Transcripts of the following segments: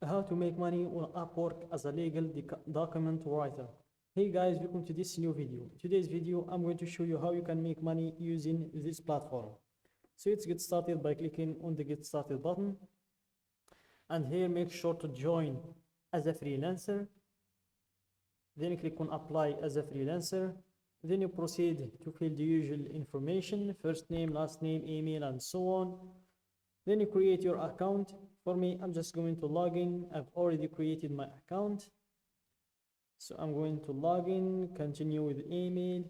How to make money on Upwork as a legal document writer. Hey guys, welcome to this new video. Today's video, I'm going to show you how you can make money using this platform. So let's get started by clicking on the get started button. And here, make sure to join as a freelancer. Then click on apply as a freelancer. Then you proceed to fill the usual information, first name, last name, email, and so on. Then you create your account. For me, I'm just going to log in. I've already created my account. So I'm going to log in, continue with email,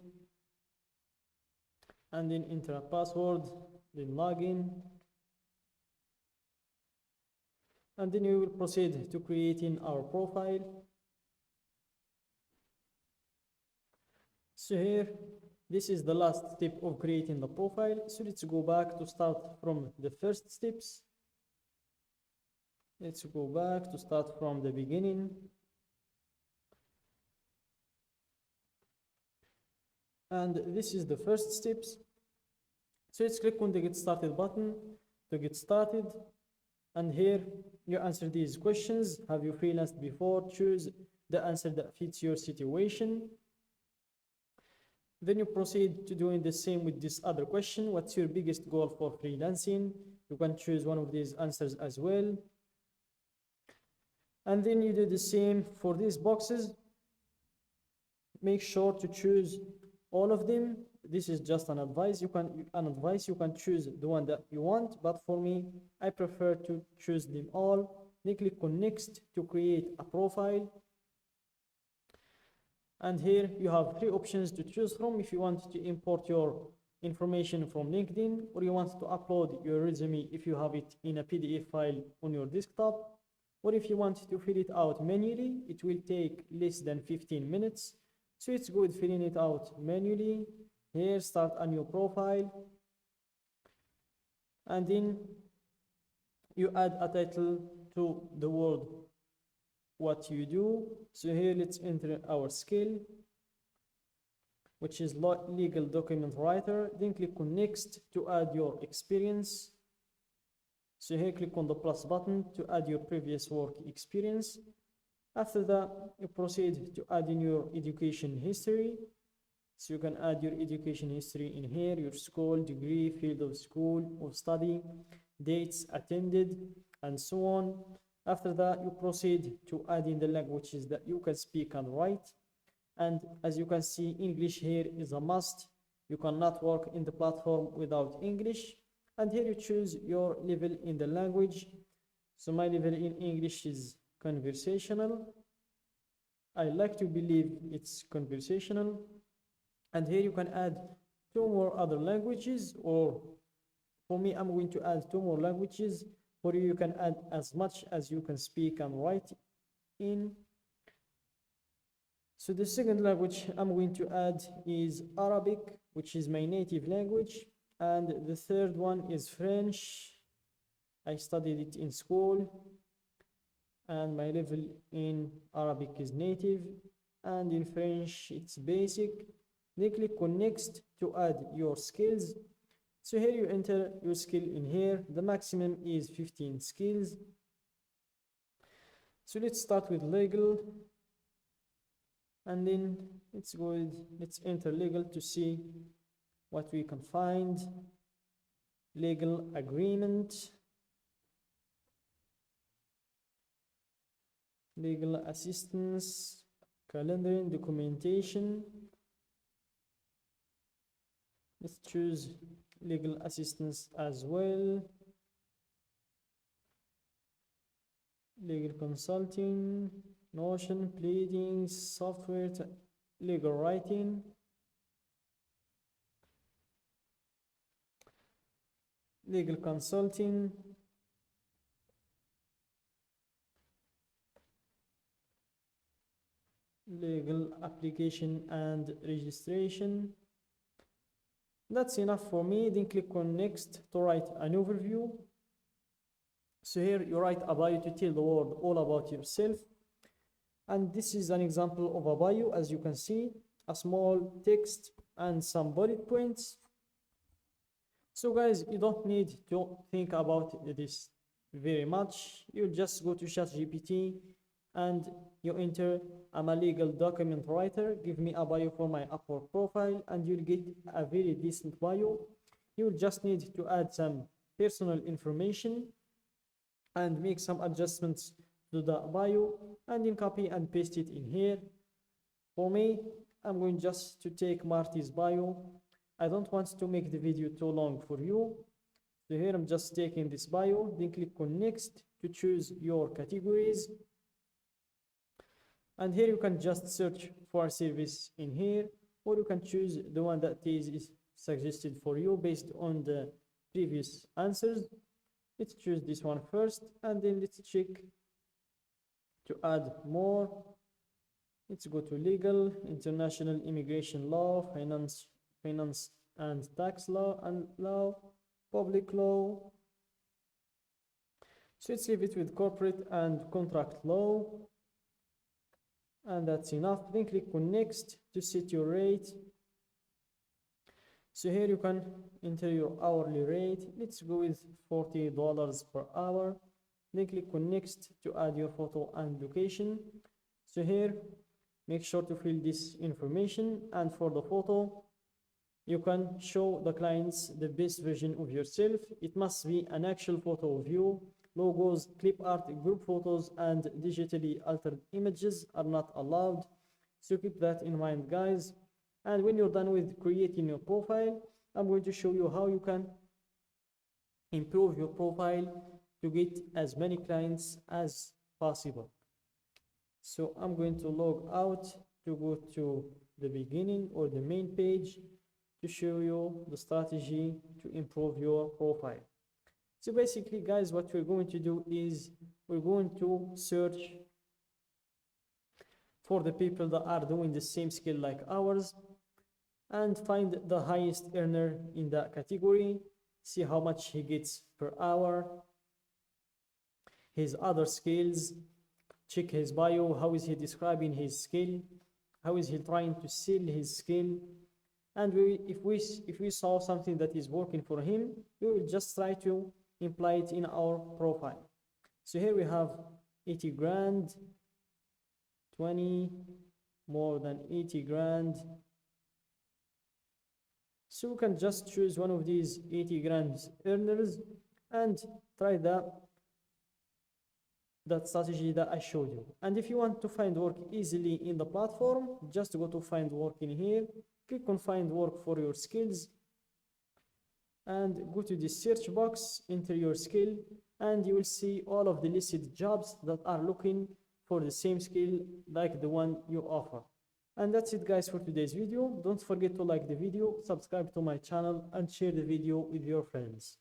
and then enter a password, then log in. And then we will proceed to creating our profile. So here, this is the last step of creating the profile. So let's go back to start from the first steps. Let's go back to start from the beginning. And this is the first steps. So let's click on the get started button to get started. And here you answer these questions. Have you freelanced before? Choose the answer that fits your situation. Then you proceed to doing the same with this other question. What's your biggest goal for freelancing? You can choose one of these answers as well. And then you do the same for these boxes. Make sure to choose all of them. This is just an advice. You can choose the one that you want, but for me, I prefer to choose them all. Then click on next to create a profile. And here you have three options to choose from. If you want to import your information from LinkedIn, or you want to upload your resume if you have it in a PDF file on your desktop, or if you want to fill it out manually, it will take less than 15 minutes. So it's good filling it out manually. Here, start a new profile. And then you add a title to the word what you do. So here, let's enter our skill, which is legal document writer. Then click on next to add your experience. So here, click on the plus button to add your previous work experience. After that, you proceed to add in your education history. So you can add your education history in here, your school, degree, field of school or study, dates attended, and so on. After that, you proceed to add in the languages that you can speak and write. And as you can see, English here is a must. You cannot work in the platform without English. And here you choose your level in the language. So my level in English is conversational. I like to believe it's conversational. And here you can add two more other languages, or for me, I'm going to add two more languages. For you, you can add as much as you can speak and write in. So the second language I'm going to add is Arabic, which is my native language. And the third one is French. I studied it in school. And my level in Arabic is native. And in French, it's basic. Then click on next to add your skills. So here you enter your skill in here. The maximum is 15 skills. So let's start with legal. And then let's enter legal to see what we can find. Legal agreement. Legal assistance. Calendaring, documentation. Let's choose legal assistance as well. Legal consulting, Notion, pleadings, software, legal writing. Legal consulting. Legal application and registration. That's enough for me. Then click on next to write an overview. So here you write a bio to tell the world all about yourself. And this is an example of a bio. As you can see, a small text and some bullet points. So guys, you don't need to think about this. very much. You'll just go to ChatGPT and you enter, I'm a legal document writer, give me a bio for my Upwork profile, and you'll get a very decent bio. You'll just need to add some personal information and make some adjustments to the bio, and then copy and paste it in here. For me, I'm going just to take Marty's bio. I don't want to make the video too long for you. So here I'm just taking this bio, then click on next to choose your categories. And here you can just search for a service in here, or you can choose the one that is suggested for you based on the previous answers. Let's choose this one first, and then let's check to add more. Let's go to legal, international immigration law, finance and tax law, and law, public law. So let's leave it with corporate and contract law. And that's enough. Then click on next to set your rate. So here you can enter your hourly rate. Let's go with $40 per hour. Then click on next to add your photo and location. So here, make sure to fill this information, and for the photo, you can show the clients the best version of yourself. It must be an actual photo of you. Logos, clip art, group photos, and digitally altered images are not allowed. So keep that in mind, guys. And when you're done with creating your profile, I'm going to show you how you can improve your profile to get as many clients as possible. So I'm going to log out to go to the beginning or the main page to show you the strategy to improve your profile. So basically, guys, what we're going to do is we're going to search for the people that are doing the same skill like ours and find the highest earner in that category, see how much he gets per hour, his other skills, check his bio, how is he describing his skill, how is he trying to sell his skill. And if we saw something that is working for him, we will just try to imply it in our profile. So here we have 80 grand, 20, more than 80 grand. So we can just choose one of these 80 grand earners and try that strategy that I showed you. And if you want to find work easily in the platform, just go to find work in here, click on find work for your skills, and go to the search box, enter your skill, and you will see all of the listed jobs that are looking for the same skill like the one you offer. And that's it, guys, for today's video. Don't forget to like the video, subscribe to my channel, and share the video with your friends.